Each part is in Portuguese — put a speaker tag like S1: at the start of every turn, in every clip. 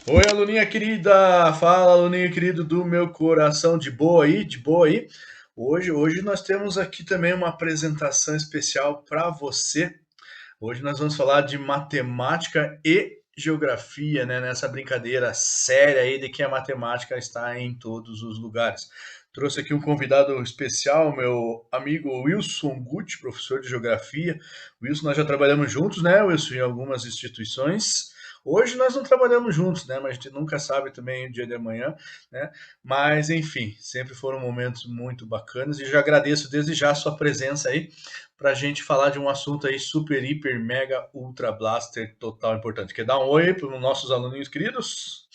S1: Oi, aluninha querida! Fala, aluninho querido do meu coração, de boa aí, de boa aí? Hoje nós temos aqui também uma apresentação especial para você. Hoje nós vamos falar de matemática e geografia, né? Nessa brincadeira séria aí de que a matemática está em todos os lugares. Trouxe aqui um convidado especial, meu amigo Wilson Gucci, professor de geografia. Wilson, nós já trabalhamos juntos, né, Wilson, em algumas instituições. Hoje nós não trabalhamos juntos, né? Mas a gente nunca sabe também o dia de amanhã, né? Mas enfim, sempre foram momentos muito bacanas e já agradeço desde já a sua presença aí para a gente falar de um assunto aí super, hiper, mega, ultra blaster, total importante. Quer dar um oi para os nossos aluninhos queridos?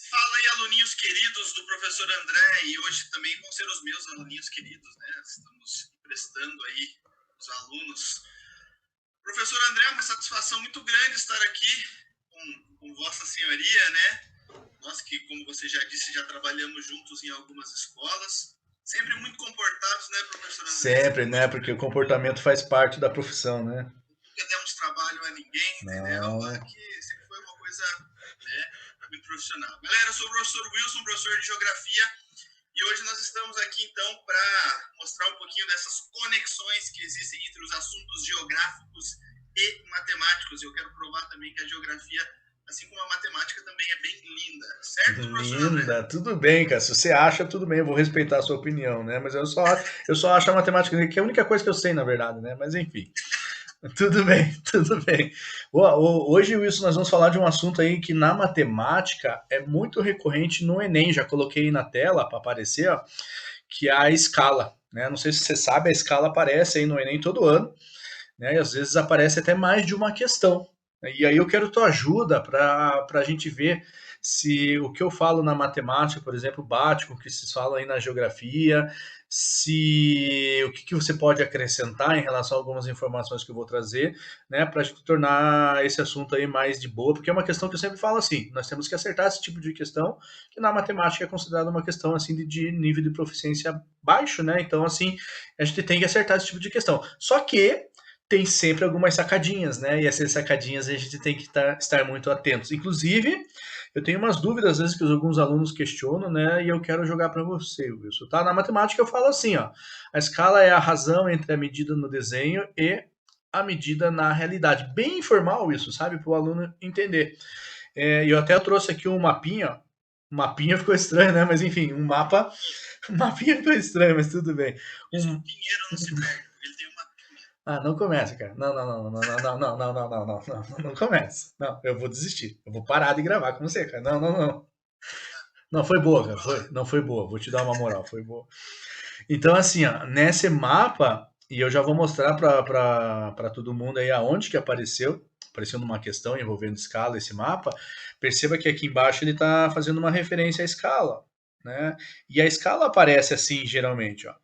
S2: Fala aí, aluninhos queridos do professor André, e hoje também vão ser os meus aluninhos queridos, né? Estamos emprestando aí os alunos. Professor André, é uma satisfação muito grande estar aqui com Vossa Senhoria, né? Nós que, como você já disse, já trabalhamos juntos em algumas escolas. Sempre muito comportados, né, professor André?
S1: Sempre,
S2: Sempre
S1: né?
S2: muito
S1: Porque o
S2: tranquilo.
S1: comportamento faz parte da profissão, né?
S2: Nunca demos trabalho a ninguém, entendeu?
S1: Não.
S2: Aqui sempre foi uma coisa, né, muito profissional. Galera, eu sou o professor Wilson, professor de Geografia. E hoje nós estamos aqui então para mostrar um pouquinho dessas conexões que existem entre os assuntos geográficos e matemáticos. Eu quero provar também que a geografia, assim como a matemática, também é bem linda. Certo, professor André?
S1: Linda, tudo bem, cara. Se você acha, tudo bem, eu vou respeitar a sua opinião, né? Mas eu só acho a matemática que é a única coisa que eu sei, na verdade, né? Mas enfim. Tudo bem, tudo bem. Hoje, Wilson, nós vamos falar de um assunto aí que na matemática é muito recorrente no Enem. Já coloquei na tela para aparecer, ó, que é a escala. Né? Não sei se você sabe, a escala aparece aí no Enem todo ano, né? E às vezes aparece até mais de uma questão. E aí eu quero tua ajuda para a gente ver se o que eu falo na matemática, por exemplo, bate com o que se fala aí na geografia, se o que você pode acrescentar em relação a algumas informações que eu vou trazer, né, para a gente tornar esse assunto aí mais de boa, porque é uma questão que eu sempre falo assim, nós temos que acertar esse tipo de questão, que na matemática é considerada uma questão assim de nível de proficiência baixo, né? Então assim, a gente tem que acertar esse tipo de questão. Só que tem sempre algumas sacadinhas, né? E essas sacadinhas a gente tem que estar muito atentos. Inclusive, eu tenho umas dúvidas, às vezes, que alguns alunos questionam, né? E eu quero jogar para você, Wilson. Tá? Na matemática eu falo assim, ó. A escala é a razão entre a medida no desenho e a medida na realidade. Bem informal isso, sabe? Para o aluno entender. E eu até trouxe aqui um mapinha, ó. Um mapinha ficou estranho, né? Mas enfim, um mapa. Um mapinha ficou estranho, mas tudo bem.
S2: Isso
S1: Um,
S2: o Pinheiro não se perde, porque ele tem uma pinha.
S1: ah, não começa, cara. Não, não, não, não, não, não, não, não, não, não, não, não, não começa. Não, eu vou desistir. Eu vou parar de gravar com você, cara. Não, não, não. Não, foi boa, cara.
S2: Vamos lá.
S1: Não foi boa. Vou te dar uma moral, foi boa. Então, assim, ó, nesse mapa, e eu já vou mostrar para todo mundo aí aonde que apareceu. Apareceu numa questão envolvendo escala esse mapa. Perceba que aqui embaixo ele está fazendo uma referência à escala, né? E a escala aparece assim, geralmente, ó.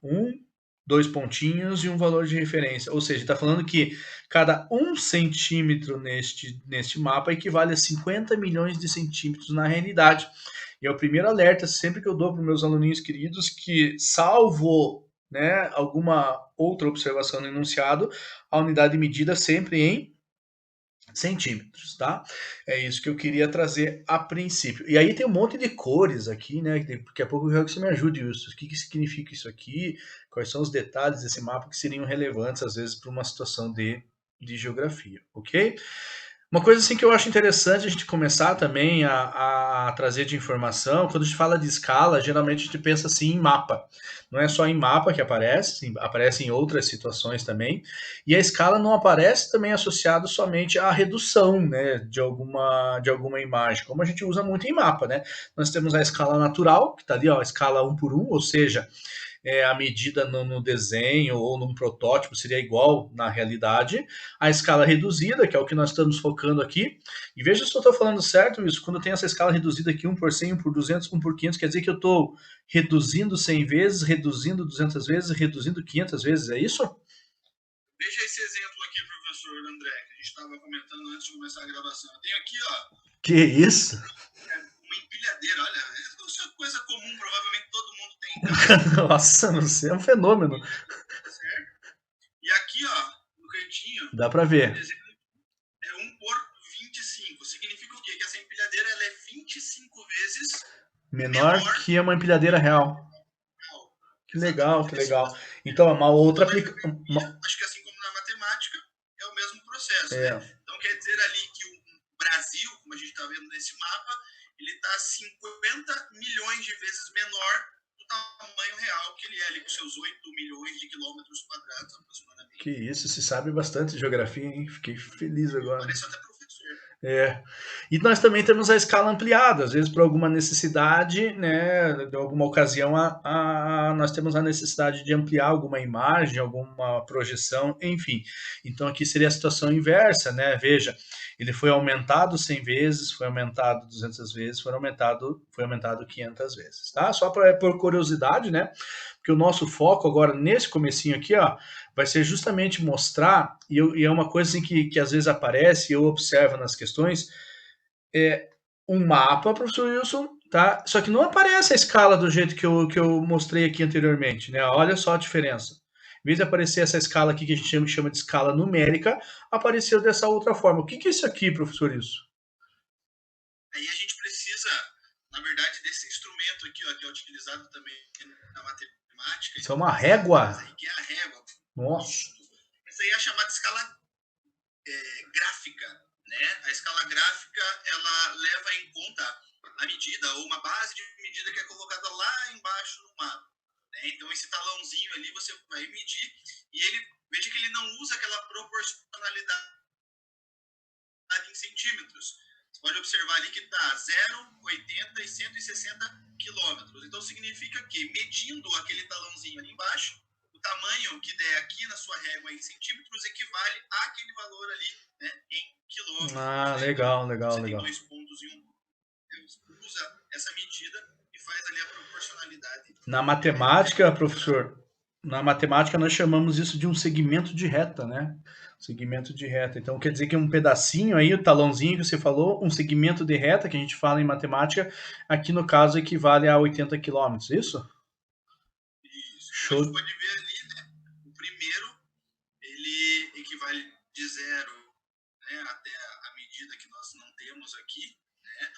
S1: Dois pontinhos e um valor de referência. Ou seja, está falando que cada 1 centímetro neste mapa equivale a 50 milhões de centímetros na realidade. E é o primeiro alerta sempre que eu dou para os meus aluninhos queridos que, salvo, né, alguma outra observação no enunciado, a unidade de medida sempre em centímetros, tá? É isso que eu queria trazer a princípio. E aí tem um monte de cores aqui, né? Daqui a pouco eu quero que você me ajude, Wilson. O que significa isso aqui? Quais são os detalhes desse mapa que seriam relevantes, às vezes, para uma situação de geografia, ok? Uma coisa assim que eu acho interessante a gente começar também a trazer de informação, quando a gente fala de escala, geralmente a gente pensa assim em mapa. Não é só em mapa que aparece, aparece em outras situações também. E a escala não aparece também associado somente à redução, né, de alguma imagem, como a gente usa muito em mapa, né? Nós temos a escala natural, que está ali, ó, a escala 1 por 1, ou seja, a medida no desenho ou num protótipo seria igual na realidade. A escala reduzida, que é o que nós estamos focando aqui. E veja se eu estou falando certo isso. Quando eu tenho essa escala reduzida aqui, 1 por 100, 1 por 200, 1 por 500, quer dizer que eu estou reduzindo 100 vezes, reduzindo 200 vezes, reduzindo 500 vezes. É isso?
S2: Veja esse exemplo aqui, professor André, que a gente estava comentando antes de começar a gravação. Eu tenho aqui, ó,
S1: Que isso?
S2: uma empilhadeira. Olha, isso é coisa comum, provavelmente todo mundo tem em casa,
S1: Nossa, você é um fenômeno.
S2: certo? E aqui, ó, no cantinho,
S1: Dá para
S2: o
S1: ver.
S2: desenho é 1 por 25. Significa o quê? Que essa empilhadeira ela é vezes
S1: menor que uma empilhadeira real. Que legal, que legal. Então, é uma outra aplicação.
S2: Acho que assim como na matemática, é o mesmo processo,
S1: É.
S2: né? Então, quer dizer ali que o Brasil, como a gente está vendo nesse mapa, ele está 50 milhões de vezes menor do tamanho real que ele é ali, com seus 8 milhões de quilômetros quadrados aproximadamente.
S1: Que isso, se sabe bastante de geografia, hein? Fiquei feliz agora.
S2: Parece até professor.
S1: É. E nós também temos a escala ampliada, às vezes por alguma necessidade, né, de alguma ocasião, nós temos a necessidade de ampliar alguma imagem, alguma projeção, enfim. Então aqui seria a situação inversa, né? Veja, ele foi aumentado 100 vezes, foi aumentado 200 vezes, foi aumentado 500 vezes, tá? Só por curiosidade, né? Porque o nosso foco agora nesse comecinho aqui, ó, vai ser justamente mostrar, e é uma coisa assim que às vezes aparece, eu observo nas questões, um mapa, professor Wilson, tá? Só que não aparece a escala do jeito que eu mostrei aqui anteriormente, né? Olha só a diferença. Em vez de aparecer essa escala aqui que a gente chama de escala numérica, apareceu dessa outra forma. O que é isso aqui, professor Wilson?
S2: Aí a gente precisa, na verdade, desse instrumento aqui, ó, que é utilizado também na matemática.
S1: Isso é uma régua?
S2: Aí, que é a régua.
S1: Nossa.
S2: Essa aí é a chamada escala gráfica, né? A escala gráfica, ela leva em conta a medida, ou uma base de medida que é colocada lá embaixo no mapa. Né? Então, esse talãozinho ali, você vai medir, e ele, veja que ele não usa aquela proporcionalidade em centímetros. Você pode observar ali que está 0, 80 e 160 quilômetros. Então, significa que, medindo aquele talãozinho ali embaixo, o tamanho que der aqui na sua régua em centímetros equivale àquele valor ali, né, em quilômetros.
S1: Ah, legal, legal,
S2: você
S1: legal.
S2: Tem 2 pontos e 1 ponto. Você usa essa medida e faz ali a proporcionalidade.
S1: Na matemática, professor, na matemática nós chamamos isso de um segmento de reta, né? Segmento de reta. Então quer dizer que um pedacinho aí, o talãozinho que você falou, um segmento de reta que a gente fala em matemática, aqui no caso equivale a 80 quilômetros, isso?
S2: Isso.
S1: Show.
S2: A gente pode ver ali, né? O primeiro, ele equivale de 0, né, até a medida que nós não temos aqui, né?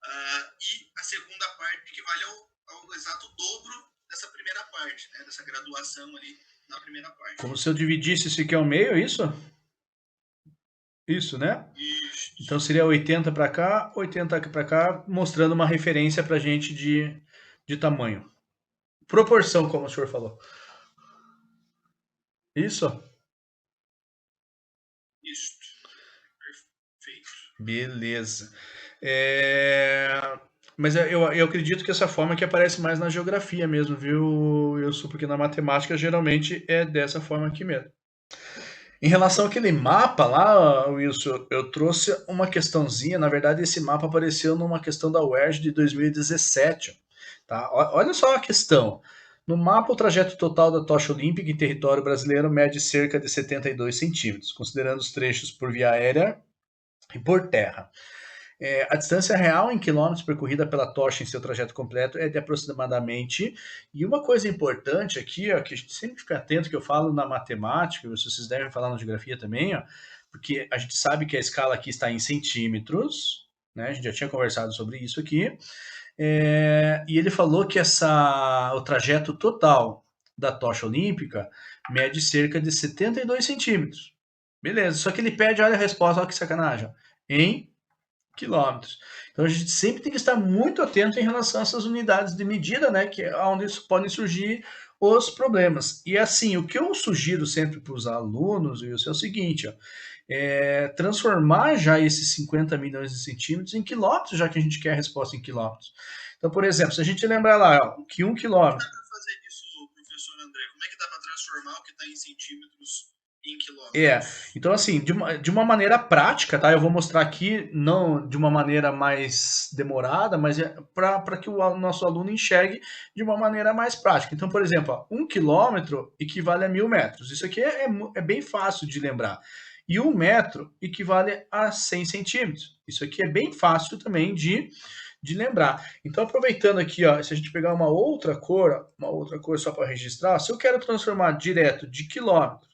S2: E a segunda parte equivale ao exato dobro dessa primeira parte, né? Dessa graduação ali na primeira parte.
S1: Como se eu dividisse isso aqui ao meio, é isso? Isso, né?
S2: Isso.
S1: Então seria 80 para cá, 80 para cá, mostrando uma referência para a gente de tamanho. Proporção, como o senhor falou. Isso?
S2: Isso. Perfeito.
S1: Beleza. Mas eu acredito que essa forma que aparece mais na geografia mesmo, viu, Wilson? Porque na matemática geralmente é dessa forma aqui mesmo. Em relação àquele mapa lá, Wilson, eu trouxe uma questãozinha. Na verdade, esse mapa apareceu numa questão da UERJ de 2017. Tá? Olha só a questão. No mapa, o trajeto total da tocha olímpica em território brasileiro mede cerca de 72 centímetros, considerando os trechos por via aérea e por terra. A distância real em quilômetros percorrida pela tocha em seu trajeto completo é de aproximadamente. E uma coisa importante aqui, ó, que a gente sempre fica atento, que eu falo na matemática, vocês devem falar na geografia também, ó, porque a gente sabe que a escala aqui está em centímetros, né? A gente já tinha conversado sobre isso aqui. E ele falou que o trajeto total da tocha olímpica mede cerca de 72 centímetros. Beleza, só que ele pede, olha a resposta, olha que sacanagem, em quilômetros. Então a gente sempre tem que estar muito atento em relação a essas unidades de medida, né, que é onde podem surgir os problemas. E assim, o que eu sugiro sempre para os alunos, Wilson, é o seguinte, ó, transformar já esses 50 milhões de centímetros em quilômetros, já que a gente quer a resposta em quilômetros. Então, por exemplo, se a gente lembrar lá, ó, que 1 quilômetro...
S2: Como é que dá para fazer isso, professor André? Como é que dá para transformar o que está em centímetros em quilômetros?
S1: Então assim, de uma maneira prática, tá? Eu vou mostrar aqui, não de uma maneira mais demorada, mas para que o nosso aluno enxergue de uma maneira mais prática. Então, por exemplo, ó, 1 quilômetro equivale a 1000 metros. Isso aqui é bem fácil de lembrar. E 1 metro equivale a 100 centímetros. Isso aqui é bem fácil também de lembrar. Então, aproveitando aqui, ó, se a gente pegar uma outra cor só para registrar, se eu quero transformar direto de quilômetro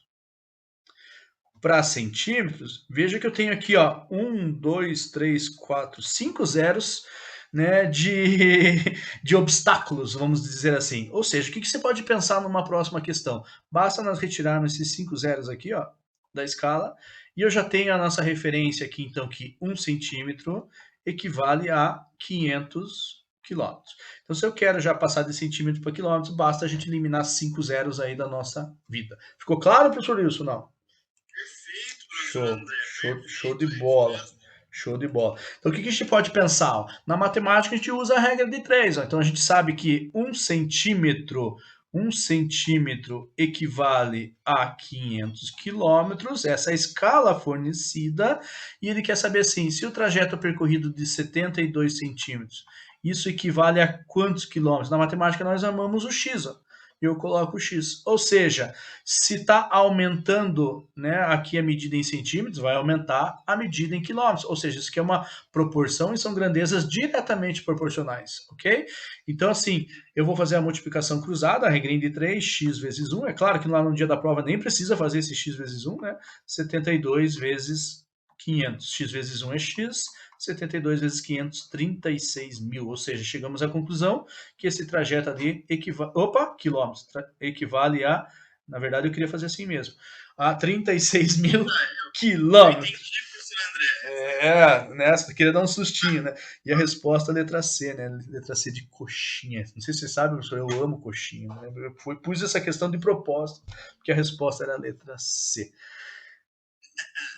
S1: para centímetros, veja que eu tenho aqui, ó, 1, 2, 3, 4, 5 zeros né, de obstáculos, vamos dizer assim. Ou seja, o que você pode pensar numa próxima questão? Basta nós retirarmos esses 5 zeros aqui, ó, da escala, e eu já tenho a nossa referência aqui, então, que 1 centímetro equivale a 500 quilômetros. Então, se eu quero já passar de centímetro para quilômetros, basta a gente eliminar 5 zeros aí da nossa vida. Ficou claro, professor Wilson? Não?
S2: Perfeito, professor
S1: Show,
S2: André.
S1: show de
S2: Perfeito, é isso
S1: bola.
S2: mesmo.
S1: Show de bola. Então, o que a gente pode pensar? Ó? Na matemática, a gente usa a regra de 3. Ó. Então, a gente sabe que 1 centímetro equivale a 500 quilômetros, essa é a escala fornecida, e ele quer saber assim, se o trajeto percorrido de 72 centímetros, isso equivale a quantos quilômetros? Na matemática, nós amamos o x, ó. Eu coloco o x. Ou seja, se está aumentando, né, aqui a medida em centímetros, vai aumentar a medida em quilômetros. Ou seja, isso aqui é uma proporção e são grandezas diretamente proporcionais, ok? Então, assim, eu vou fazer a multiplicação cruzada, a regrinha de 3, x vezes 1. É claro que lá no dia da prova nem precisa fazer esse x vezes 1, né? 72 vezes 500. X vezes 1 é x, 72 vezes 500, 36 mil. Ou seja, chegamos à conclusão que esse trajeto ali quilômetros, equivale a, na verdade eu queria fazer assim mesmo, a 36 mil
S2: Eu entendi,
S1: quilômetros.
S2: professor André.
S1: Nessa, eu queria dar um sustinho, né? E a resposta é letra C, né? Letra C de coxinha. Não sei se você sabe, professor, eu amo coxinha. Né? Eu pus essa questão de propósito, porque a resposta era a letra C.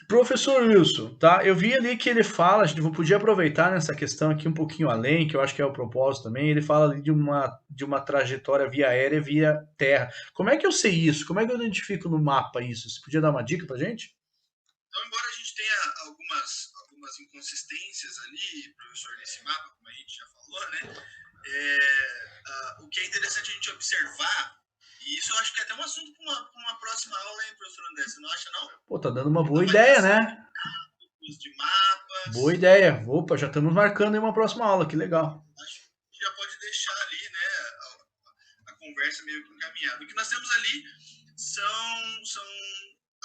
S1: Professor Wilson, tá? Eu vi ali que ele fala, a gente podia aproveitar nessa questão aqui um pouquinho além, que eu acho que é o propósito também. Ele fala ali de uma trajetória via aérea via terra. Como é que eu sei isso? Como é que eu identifico no mapa isso? Você podia dar uma dica pra gente?
S2: Então, embora a gente tenha algumas inconsistências ali, professor, nesse mapa, como a gente já falou, né? O que é interessante a gente observar, e isso eu acho que é até um assunto para uma próxima aula, hein, professor André? Você não acha, não?
S1: Pô, tá dando uma boa ideia,
S2: Avaliação
S1: né?
S2: de
S1: Boa
S2: mapas.
S1: ideia. Opa, já estamos marcando aí uma próxima aula, que legal.
S2: Acho que já pode deixar ali, né, a conversa meio que encaminhada. O que nós temos ali são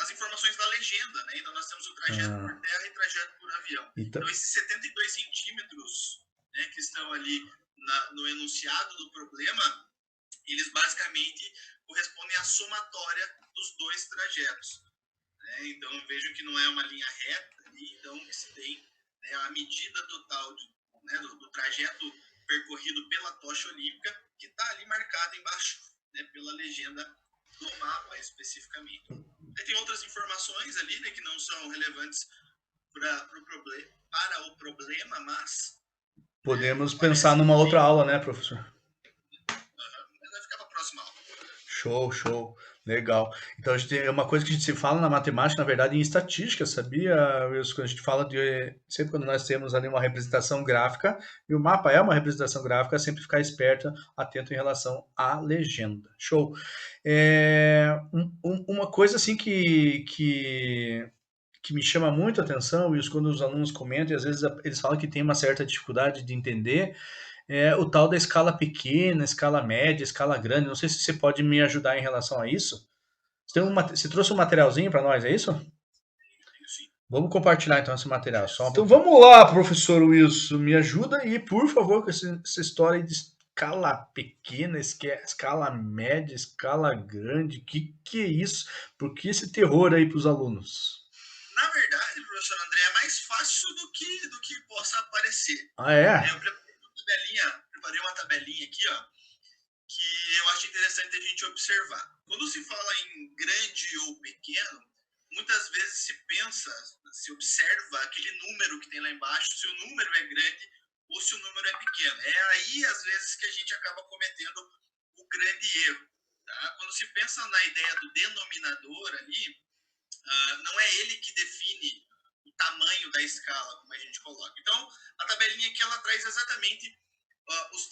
S2: as informações da legenda, né? Então nós temos o trajeto por terra e trajeto por avião. Então esses 72 centímetros, né, que estão ali no enunciado do problema, eles basicamente correspondem à somatória dos dois trajetos. Né? Então vejo que não é uma linha reta ali, então que se tem, né, a medida total né, do trajeto percorrido pela tocha olímpica, que está ali marcada embaixo, né, pela legenda do mapa especificamente. Aí tem outras informações ali, né, que não são relevantes para o problema, mas
S1: podemos pensar numa outra aula, né, professor?
S2: Mas vai ficar para a próxima aula.
S1: Show, show. Legal. Então, a gente tem uma coisa que a gente se fala na matemática, na verdade, em estatística, sabia, Wilson? Quando a gente fala de. Sempre quando nós temos ali uma representação gráfica, e o mapa é uma representação gráfica, sempre ficar esperto, atento em relação à legenda. Show. Uma coisa assim que me chama muito a atenção, Wilson, quando os alunos comentam, e às vezes eles falam que tem uma certa dificuldade de entender, é o tal da escala pequena, escala média, escala grande. Não sei se você pode me ajudar em relação a isso. Você trouxe um materialzinho para nós, é isso?
S2: Sim.
S1: Vamos compartilhar então esse material. Então vamos lá, professor Wilson, me ajuda aí, por favor, com essa história de escala pequena, escala média, escala grande. Que é isso? Por que esse terror aí para os alunos?
S2: Na verdade, professor André, é mais fácil do que possa parecer.
S1: Ah, é?
S2: Eu preparei uma tabelinha aqui, ó, que eu acho interessante a gente observar. Quando se fala em grande ou pequeno, muitas vezes se observa aquele número que tem lá embaixo, se o número é grande ou se o número é pequeno. É aí, às vezes, que a gente acaba cometendo o grande erro. Tá? Quando se pensa na ideia do denominador ali, não é ele que define o tamanho da escala, como a gente coloca. Então, a tabelinha aqui ela traz exatamente os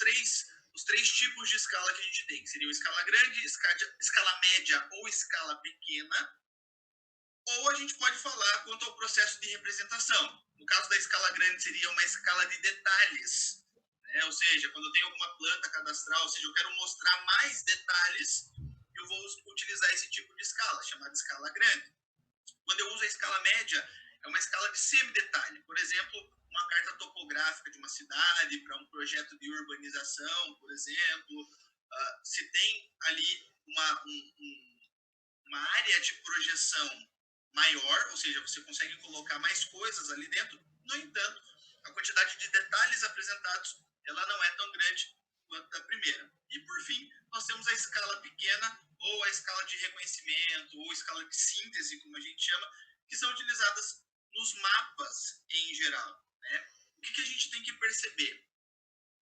S2: três tipos de escala que a gente tem, que seriam escala grande, escala média ou escala pequena, ou a gente pode falar quanto ao processo de representação. No caso da escala grande, seria uma escala de detalhes, né? Ou seja, quando eu tenho alguma planta cadastral, ou seja, eu quero mostrar mais detalhes, eu vou utilizar esse tipo de escala, chamada escala grande. Quando eu uso a escala média, é é uma escala de semidetalhe. Por exemplo, uma carta topográfica de uma cidade para um projeto de urbanização, por exemplo. Se tem ali uma área de projeção maior, ou seja, você consegue colocar mais coisas ali dentro. No entanto, a quantidade de detalhes apresentados ela não é tão grande quanto a primeira. E, por fim, nós temos a escala pequena, ou a escala de reconhecimento, ou escala de síntese, como a gente chama, que são utilizadas nos mapas em geral. Né? O que a gente tem que perceber?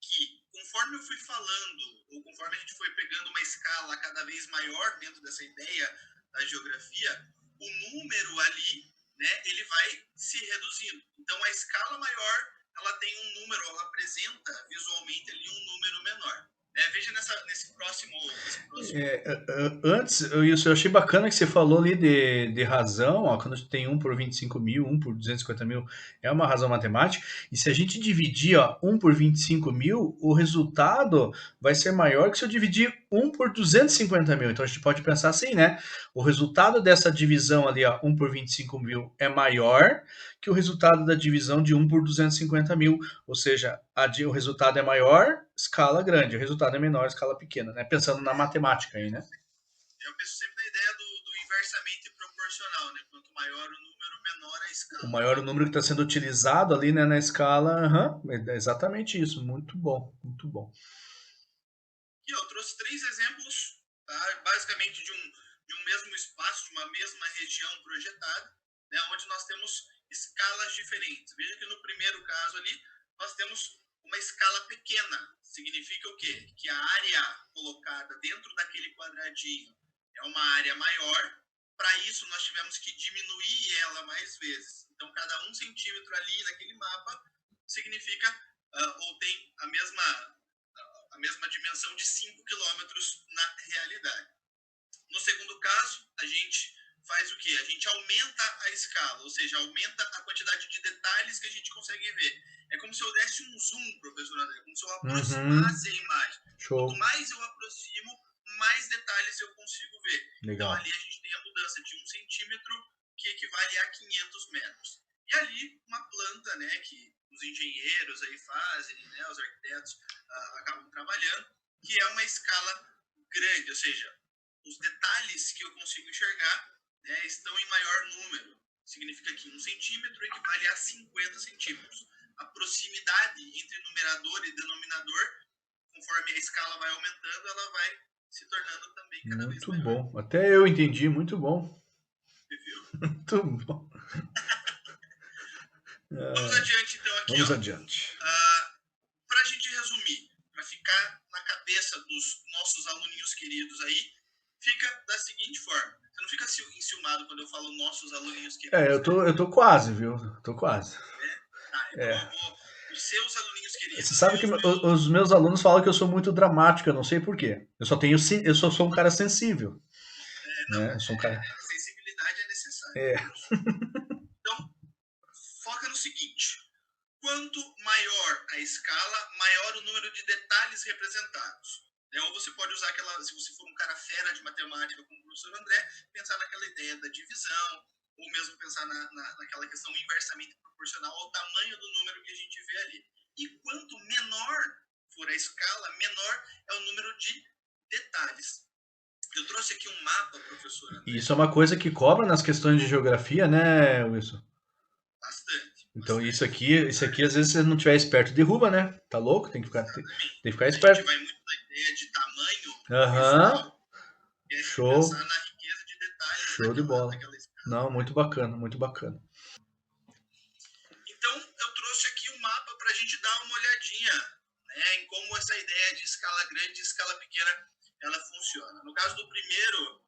S2: Que, conforme eu fui falando, ou conforme a gente foi pegando uma escala cada vez maior dentro dessa ideia da geografia, o número ali, né, ele vai se reduzindo. Então, a escala maior, ela tem um número, ela apresenta visualmente ali um número menor. Veja nesse próximo...
S1: Antes, eu achei bacana que você falou ali de razão, ó, quando tem 1 por 25 mil, 1 por 250 mil, é uma razão matemática, e se a gente dividir 1 por 25 mil, o resultado vai ser maior que se eu dividir 1 por 250 mil. Então a gente pode pensar assim, né? O resultado dessa divisão ali, 1 por 25 mil, é maior que o resultado da divisão de 1 por 250 mil, ou seja, o resultado é maior, escala grande, o resultado é menor, escala pequena, né? Pensando na matemática aí, né?
S2: Eu penso sempre na ideia do inversamente proporcional, né? Quanto maior o número, menor a escala.
S1: O maior o número que está sendo utilizado ali, né, na escala, é exatamente isso, muito bom, muito bom.
S2: E eu trouxe 3 exemplos, tá? Basicamente de um mesmo espaço, de uma mesma região projetada, né? Onde nós temos escalas diferentes. Veja que no primeiro caso ali, nós temos uma escala pequena. Significa o quê? Que a área colocada dentro daquele quadradinho é uma área maior. Para isso, nós tivemos que diminuir ela mais vezes. Então, cada 1 centímetro ali naquele mapa significa, ou tem a mesma dimensão de 5 quilômetros na realidade. No segundo caso, a gente faz o quê? A gente aumenta a escala, ou seja, aumenta a quantidade de detalhes que a gente consegue ver. É como se eu desse um zoom, professor André, como se eu aproximasse a imagem.
S1: Show.
S2: Quanto mais eu aproximo, mais detalhes eu consigo ver.
S1: Legal.
S2: Então, ali a gente tem a mudança de 1 centímetro, que equivale a 500 metros. E ali, uma planta, né, que os engenheiros aí fazem, né, os arquitetos acabam trabalhando, que é uma escala grande, ou seja, os detalhes que eu consigo enxergar, né, estão em maior número. Significa que 1 centímetro equivale a 50 centímetros. A proximidade entre numerador e denominador, conforme a escala vai aumentando, ela vai se tornando também cada vez maior.
S1: Muito bom. Até eu entendi, muito bom.
S2: Você viu?
S1: Muito bom.
S2: Vamos adiante, então, aqui.
S1: Vamos adiante.
S2: Para a gente resumir, para ficar na cabeça dos nossos aluninhos queridos aí, fica da seguinte forma. Você não fica enciumado quando eu falo nossos aluninhos queridos.
S1: Eu tô quase, viu? Tô quase.
S2: Tá, então eu vou... Os seus aluninhos queridos...
S1: Você sabe que os meus alunos falam que eu sou muito dramático, eu não sei porquê. Eu só sou um cara sensível.
S2: Sensibilidade é necessária. Então, foca no seguinte. Quanto maior a escala, maior o número de detalhes representados. Ou você pode usar se você for um cara fera de matemática como o professor André, pensar naquela ideia da divisão, ou mesmo pensar naquela questão inversamente proporcional ao tamanho do número que a gente vê ali. E quanto menor for a escala, menor é o número de detalhes. Eu trouxe aqui um mapa, professor André.
S1: Isso é uma coisa que cobra nas questões de geografia, né, Wilson?
S2: Bastante.
S1: Então isso aqui, às vezes, se não tiver esperto, derruba, né? Tá louco? Tem que ficar esperto.
S2: A gente vai muito na ideia de tamanho visual, e a gente pensar na riqueza de detalhes.
S1: Show de bola. Não, muito bacana, muito bacana.
S2: Então, eu trouxe aqui um mapa para a gente dar uma olhadinha, né, em como essa ideia de escala grande e escala pequena ela funciona. No caso do primeiro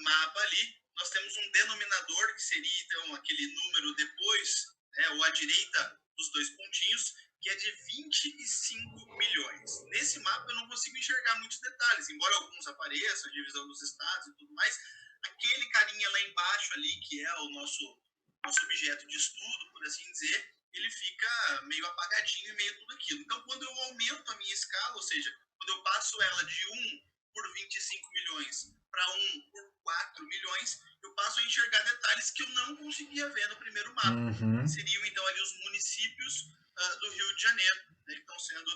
S2: mapa ali, nós temos um denominador, que seria então aquele número depois, né, ou à direita dos 2 pontinhos, que é de 25 milhões. Nesse mapa eu não consigo enxergar muitos detalhes, embora alguns apareçam, a divisão dos estados e tudo mais. Aquele carinha lá embaixo ali, que é o nosso objeto de estudo, por assim dizer, ele fica meio apagadinho em meio a tudo aquilo. Então, quando eu aumento a minha escala, ou seja, quando eu passo ela de 1 por 25 milhões para um por 4 milhões, eu passo a enxergar detalhes que eu não conseguia ver no primeiro mapa.
S1: Uhum.
S2: Seriam, então, ali os municípios do Rio de Janeiro, né, que estão sendo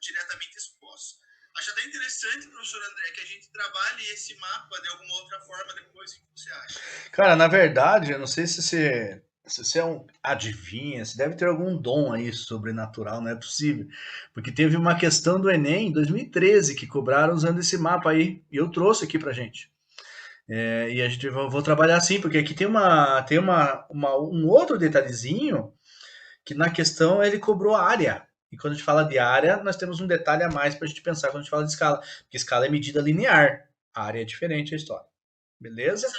S2: diretamente expostos. Acho até interessante, professor André, que a gente trabalhe esse mapa de alguma outra forma depois. O que você acha?
S1: Cara, na verdade, eu não sei se você é um adivinha, se deve ter algum dom aí sobrenatural, não é possível. Porque teve uma questão do Enem em 2013 que cobraram usando esse mapa aí, e eu trouxe aqui pra gente. E a gente vou trabalhar assim, porque aqui um outro detalhezinho que na questão ele cobrou área. E quando a gente fala de área, nós temos um detalhe a mais para a gente pensar quando a gente fala de escala. Porque escala é medida linear, a área é diferente a história. Beleza?
S2: Você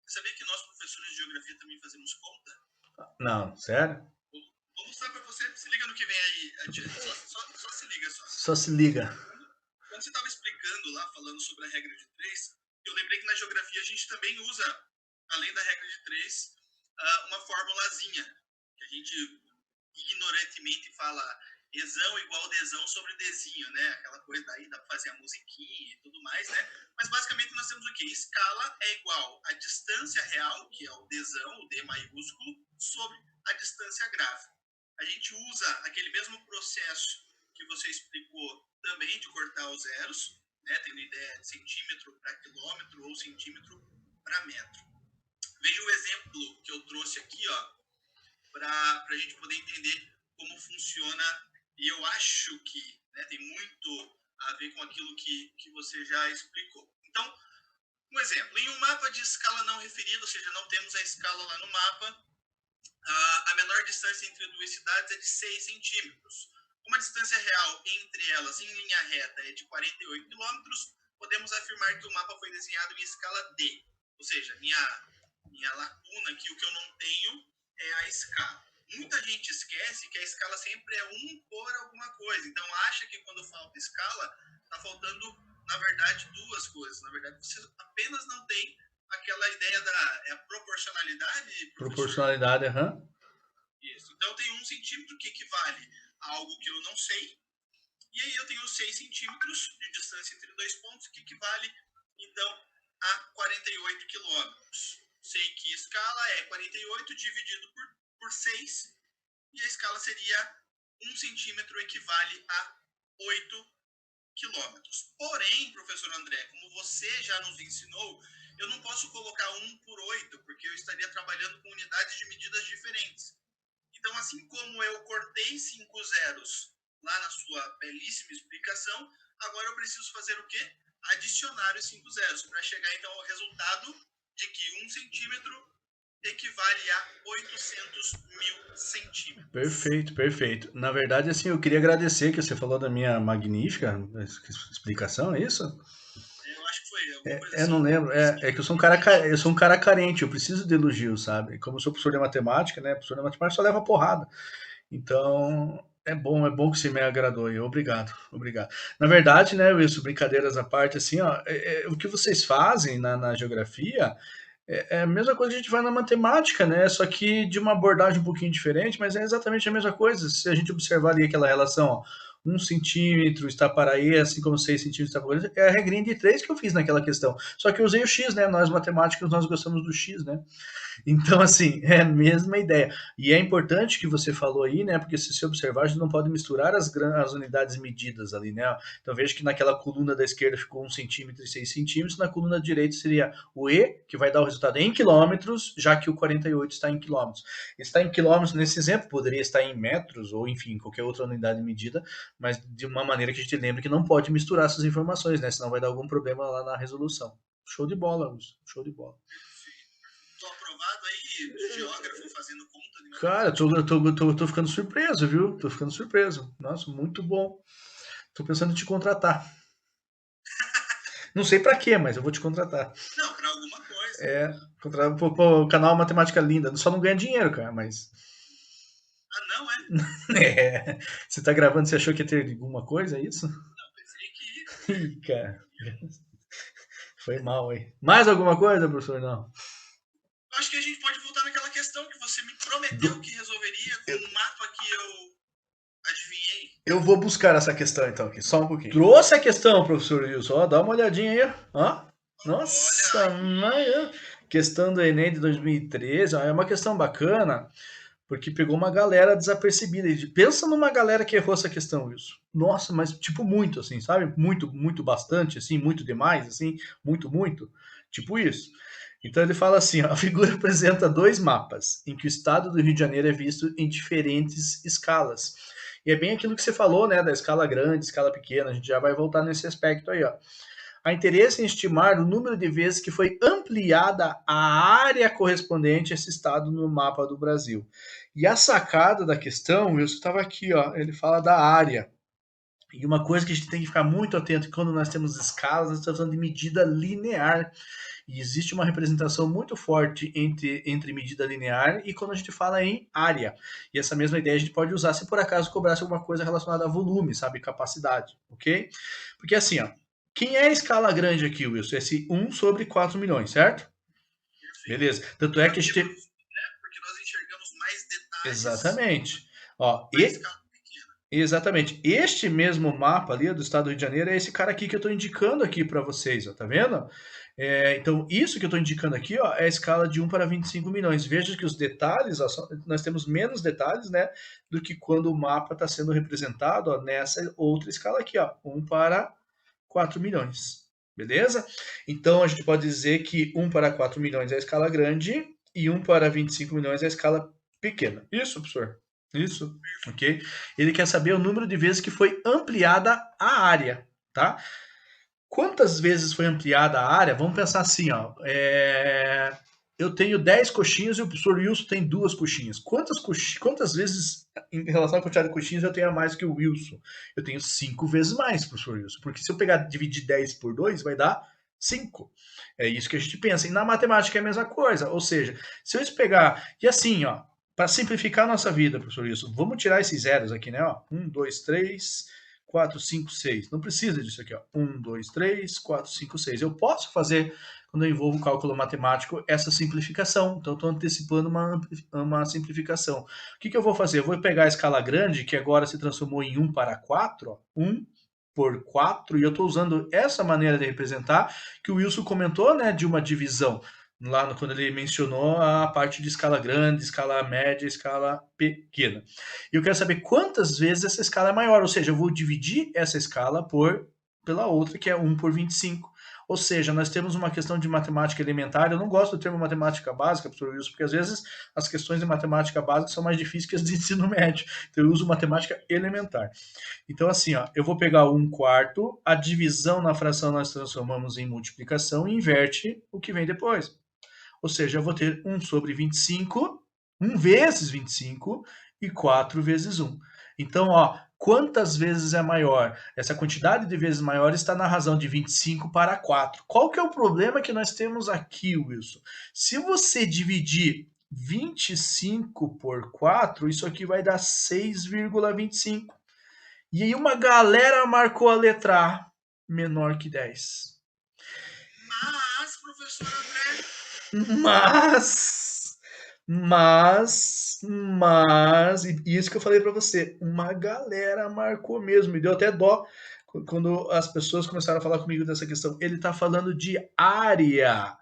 S2: sabia que nós, professores de geografia, também fazemos conta?
S1: Não, sério?
S2: Vou mostrar para você, se liga no que vem aí adiante. Só se liga só.
S1: Só se liga.
S2: Quando você estava explicando lá, falando sobre a regra de 3, eu lembrei que na geografia a gente também usa, além da regra de 3, uma formulazinha, que a gente ignorantemente fala esão igual desão sobre desinho, né? Aquela coisa daí, dá para fazer a musiquinha e tudo mais, né? Mas basicamente nós temos o quê? Escala é igual a distância real, que é o desão, o D maiúsculo, sobre a distância gráfica. A gente usa aquele mesmo processo que você explicou também de cortar os zeros, né? Tendo ideia de centímetro para quilômetro ou centímetro para metro. Veja o exemplo que eu trouxe aqui, ó, para a gente poder entender como funciona, e eu acho que, né, tem muito a ver com aquilo que você já explicou. Então, um exemplo, em um mapa de escala não referida, ou seja, não temos a escala lá no mapa, a menor distância entre duas cidades é de 6 centímetros. Como a distância real entre elas em linha reta é de 48 quilômetros, podemos afirmar que o mapa foi desenhado em escala D. Ou seja, minha lacuna aqui, o que eu não tenho é a escala. Muita gente esquece que a escala sempre é 1 por alguma coisa. Então, acha que quando falta escala, está faltando, na verdade, duas coisas. Na verdade, você apenas não tem aquela ideia da proporcionalidade.
S1: Proporcionalidade, aham.
S2: Isso. Então, eu tenho 1 centímetro que equivale a algo que eu não sei. E aí eu tenho 6 centímetros de distância entre dois pontos, que equivale, então, a 48 quilômetros. Sei que escala é 48 dividido por 6, e a escala seria 1 centímetro equivale a 8 quilômetros. Porém, professor André, como você já nos ensinou, eu não posso colocar 1 por 8, porque eu estaria trabalhando com unidades de medidas diferentes. Então, assim como eu cortei 5 zeros lá na sua belíssima explicação, agora eu preciso fazer o quê? Adicionar os 5 zeros, para chegar então ao resultado de que 1 centímetro equivale a 800 mil centímetros.
S1: Perfeito, perfeito. Na verdade, assim, eu queria agradecer que você falou da minha magnífica explicação, é isso?
S2: Eu acho que foi alguma coisa assim.
S1: Não lembro. É que eu sou um cara carente, eu preciso de elogio, sabe? Como eu sou professor de matemática, né? Professor de matemática só leva porrada. Então, é bom que você me agradou aí. Obrigado, obrigado. Na verdade, né, Wilson, brincadeiras à parte, assim, ó, o que vocês fazem na geografia é a mesma coisa que a gente faz na matemática, né? Só que de uma abordagem um pouquinho diferente, mas é exatamente a mesma coisa. Se a gente observar ali aquela relação, ó, 1 centímetro está para aí, assim como 6 centímetros está para aí, é a regrinha de 3 que eu fiz naquela questão. Só que eu usei o X, né? Nós matemáticos, nós gostamos do X, né? Então, assim, é a mesma ideia. E é importante que você falou aí, né? Porque se você observar, a gente não pode misturar as unidades medidas ali, né? Então, veja que naquela coluna da esquerda ficou 1 centímetro e 6 centímetros, na coluna direita seria o E, que vai dar o resultado em quilômetros, já que o 48 está em quilômetros. Está em quilômetros nesse exemplo, poderia estar em metros, ou enfim, qualquer outra unidade medida, mas de uma maneira que a gente lembre que não pode misturar essas informações, né? Senão vai dar algum problema lá na resolução. Show de bola, Luz. Show de bola.
S2: Estou aprovado aí, geógrafo fazendo conta de
S1: Cara, tô ficando surpreso, viu? Tô ficando surpreso. Nossa, muito bom. Tô pensando em te contratar. Não sei pra quê, mas eu vou te contratar.
S2: Não, para alguma coisa.
S1: O canal Matemática Linda. Só não ganha dinheiro, cara, mas.
S2: Ah, não, é?
S1: Você tá gravando, você achou que ia ter alguma coisa, é isso?
S2: Não, pensei que...
S1: Ih, cara. Foi mal aí. Mais alguma coisa, professor? Não.
S2: Acho que a gente pode voltar naquela questão que você me prometeu que resolveria com um mapa que eu adivinhei.
S1: Eu vou buscar essa questão então aqui, só um pouquinho. Trouxe a questão, professor Wilson. Ó, dá uma olhadinha aí, ó.
S2: Olha
S1: Nossa,
S2: aí.
S1: questão do Enem de 2013, ó, é uma questão bacana, porque pegou uma galera desapercebida. Pensa numa galera que errou essa questão, Wilson. Nossa, mas tipo muito, assim, sabe? Muito, muito bastante, assim, muito demais, assim, muito, muito. Tipo isso. Então ele fala assim, ó, a figura apresenta dois mapas, em que o estado do Rio de Janeiro é visto em diferentes escalas. E é bem aquilo que você falou, né, da escala grande, escala pequena, a gente já vai voltar nesse aspecto aí, ó. Há interesse em estimar o número de vezes que foi ampliada a área correspondente a esse estado no mapa do Brasil. E a sacada da questão, Wilson, estava aqui, ó, ele fala da área. E uma coisa que a gente tem que ficar muito atento quando nós temos escalas, nós estamos falando de medida linear. E existe uma representação muito forte entre medida linear e quando a gente fala em área. E essa mesma ideia a gente pode usar se por acaso cobrasse alguma coisa relacionada a volume, sabe? Capacidade, ok? Porque assim, ó, quem é a escala grande aqui, Wilson? Esse 1 sobre 4 milhões, certo?
S2: Perfeito.
S1: Beleza. Tanto é
S2: Por
S1: que a
S2: quê,
S1: gente tem...
S2: professor? Porque nós enxergamos mais detalhes
S1: Exatamente. Ó,
S2: na escala pequena.
S1: exatamente. Este mesmo mapa ali do estado do Rio de Janeiro é esse cara aqui que eu estou indicando aqui para vocês, ó, tá vendo? Então, isso que eu estou indicando aqui ó, é a escala de 1 para 25 milhões. Veja que os detalhes, ó, nós temos menos detalhes né, do que quando o mapa está sendo representado ó, nessa outra escala aqui, ó, 1 para 4 milhões. Beleza? Então, a gente pode dizer que 1 para 4 milhões é a escala grande e 1 para 25 milhões é a escala pequena. Isso, professor? Isso, ok? Ele quer saber o número de vezes que foi ampliada a área, tá? Quantas vezes foi ampliada a área? Vamos pensar assim, ó. Eu tenho 10 coxinhas e o professor Wilson tem 2 coxinhas. Quantas vezes, em relação à quantidade de coxinhas, eu tenho a mais que o Wilson? Eu tenho 5 vezes mais, professor Wilson. Porque se eu pegar dividir 10 por 2, vai dar 5. É isso que a gente pensa. E na matemática é a mesma coisa. Ou seja, se eu pegar. E assim, ó, para simplificar a nossa vida, professor Wilson, vamos tirar esses zeros aqui, né? Ó, 1, 2, 3, 4, 5, 6. Não precisa disso aqui, ó. 1, 2, 3, 4, 5, 6. Eu posso fazer, quando eu envolvo cálculo matemático, essa simplificação. Então, estou antecipando uma simplificação. O que eu vou fazer? Eu vou pegar a escala grande, que agora se transformou em 1 para 4, ó. 1 por 4, e eu estou usando essa maneira de representar, que o Wilson comentou, né, de uma divisão lá quando ele mencionou a parte de escala grande, escala média, escala pequena. E eu quero saber quantas vezes essa escala é maior, ou seja, eu vou dividir essa escala pela outra, que é 1 por 25. Ou seja, nós temos uma questão de matemática elementar. Eu não gosto do termo matemática básica, professor Wilson, porque às vezes as questões de matemática básica são mais difíceis que as de ensino médio. Então eu uso matemática elementar. Então, assim, ó, eu vou pegar 1 quarto, a divisão na fração nós transformamos em multiplicação e inverte o que vem depois. Ou seja, eu vou ter 1 sobre 25, 1 vezes 25 e 4 vezes 1. Então, ó, quantas vezes é maior? Essa quantidade de vezes maior está na razão de 25 para 4. Qual que é o problema que nós temos aqui, Wilson? Se você dividir 25 por 4, isso aqui vai dar 6,25. E aí uma galera marcou a letra A menor que 10.
S2: Mas, professor André,
S1: Mas, e isso que eu falei para você, uma galera marcou mesmo, me deu até dó quando as pessoas começaram a falar comigo dessa questão. Ele está falando de área.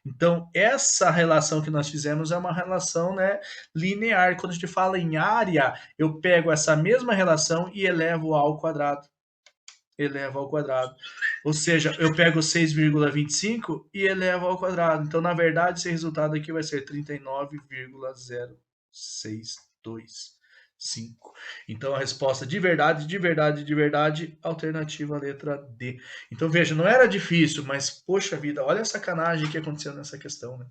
S1: Então, essa relação que nós fizemos é uma relação né, linear. Quando a gente fala em área, eu pego essa mesma relação e elevo ao quadrado. Eleva ao quadrado. Ou seja, eu pego 6,25 e elevo ao quadrado. Então, na verdade, esse resultado aqui vai ser 39,0625. Então, a resposta de verdade, de verdade, de verdade, alternativa letra D. Então, veja, não era difícil, mas, poxa vida, olha a sacanagem que aconteceu nessa questão, né?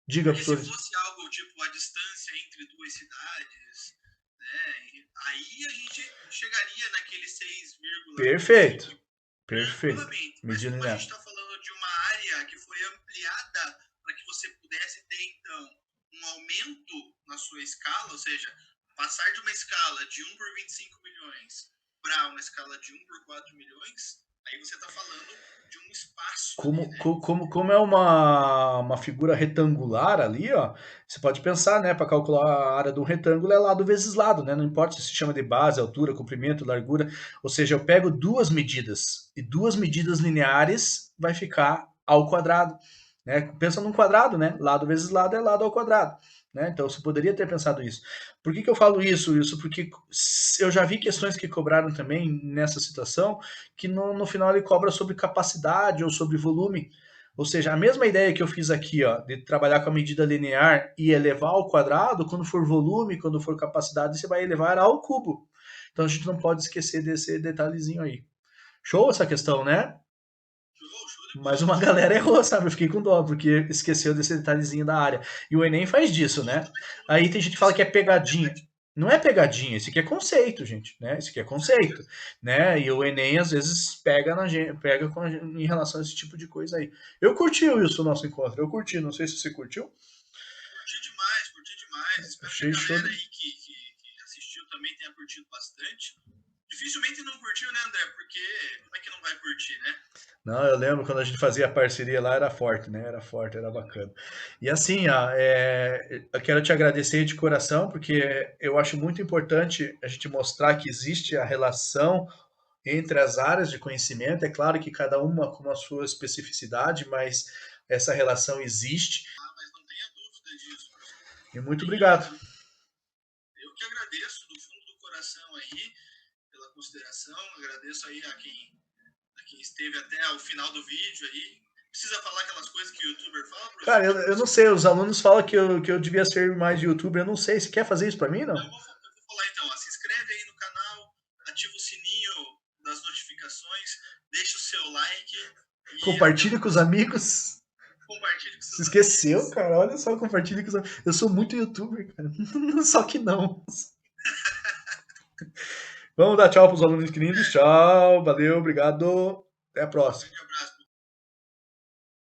S1: Diga,
S2: porque se
S1: professores.
S2: fosse algo tipo a distância entre duas cidades, né, aí a gente chegaria naquele 6,25
S1: Perfeito. Perfeito.
S2: tranquilamente. Mas
S1: Medida
S2: como a gente
S1: linear.
S2: está falando de uma área que foi ampliada para que você pudesse ter, então, um aumento na sua escala, ou seja, passar de uma escala de 1 por 25 milhões para uma escala de 1 por 4 milhões, Aí você está falando de um espaço ali,
S1: Como,
S2: né?
S1: como é uma figura retangular ali, ó, você pode pensar, né, para calcular a área de um retângulo é lado vezes lado, né? Não importa se se chama de base, altura, comprimento, largura. Ou seja, eu pego duas medidas e duas medidas lineares vai ficar ao quadrado, né? Pensa num quadrado, né? Lado vezes lado é lado ao quadrado, né? Então você poderia ter pensado isso. Por que que eu falo isso? Isso porque eu já vi questões que cobraram também nessa situação que no final ele cobra sobre capacidade ou sobre volume. Ou seja, a mesma ideia que eu fiz aqui, ó, de trabalhar com a medida linear e elevar ao quadrado, quando for volume, quando for capacidade, você vai elevar ao cubo. Então a gente não pode esquecer desse detalhezinho aí. Show essa questão, né?
S2: Show de
S1: Mas
S2: bola,
S1: uma
S2: show de
S1: galera
S2: bola.
S1: errou, sabe? Eu fiquei com dó, porque esqueceu desse detalhezinho da área. E o Enem faz disso,
S2: Eu
S1: né?
S2: também
S1: Aí tem gente que fala
S2: disse
S1: que é
S2: que é
S1: pegadinha.
S2: pegadinha,
S1: Não é pegadinha, isso aqui é conceito, gente, né? Isso aqui é
S2: com
S1: conceito,
S2: certeza.
S1: né? E o Enem às vezes pega na gente, pega em relação a esse tipo de coisa aí. Eu curti isso, o nosso encontro. Eu curti, não sei se você curtiu.
S2: Curti demais, curti demais. Espero que a
S1: Achei show.
S2: galera aí que assistiu também tenha curtido bastante. Dificilmente não curtiu, né, André? Porque como é que não vai curtir, né?
S1: Não, eu lembro quando a gente fazia parceria lá, era forte, né? Era forte, era bacana. E assim, ó, eu quero te agradecer de coração, porque eu acho muito importante a gente mostrar que existe a relação entre as áreas de conhecimento. É claro que cada uma com a sua especificidade, mas essa relação existe.
S2: Ah, mas não tenha dúvida disso, professor.
S1: E
S2: Não
S1: muito
S2: tenha
S1: obrigado.
S2: dúvida. Eu que agradeço do fundo do coração aí pela consideração, agradeço aí a quem esteve até o final do vídeo aí. Precisa falar aquelas coisas que o youtuber fala, professor,
S1: Cara,
S2: que é para
S1: eu não
S2: você
S1: sei,
S2: curtir.
S1: os alunos falam que eu devia ser mais youtuber, eu não sei. Você quer fazer isso pra mim, não?
S2: Eu vou falar então, ó, se inscreve aí no canal, ativa o sininho das notificações, deixa o seu like e até
S1: Compartilhe
S2: uma
S1: com os
S2: próxima.
S1: amigos.
S2: Compartilhe com
S1: Se
S2: seus
S1: esqueceu,
S2: amigos.
S1: cara. Olha só, compartilhe com os amigos. Eu sou muito youtuber, cara. Só que não. Vamos dar tchau pros alunos queridos. Tchau, valeu, obrigado. Até a próxima.
S2: Grande abraço.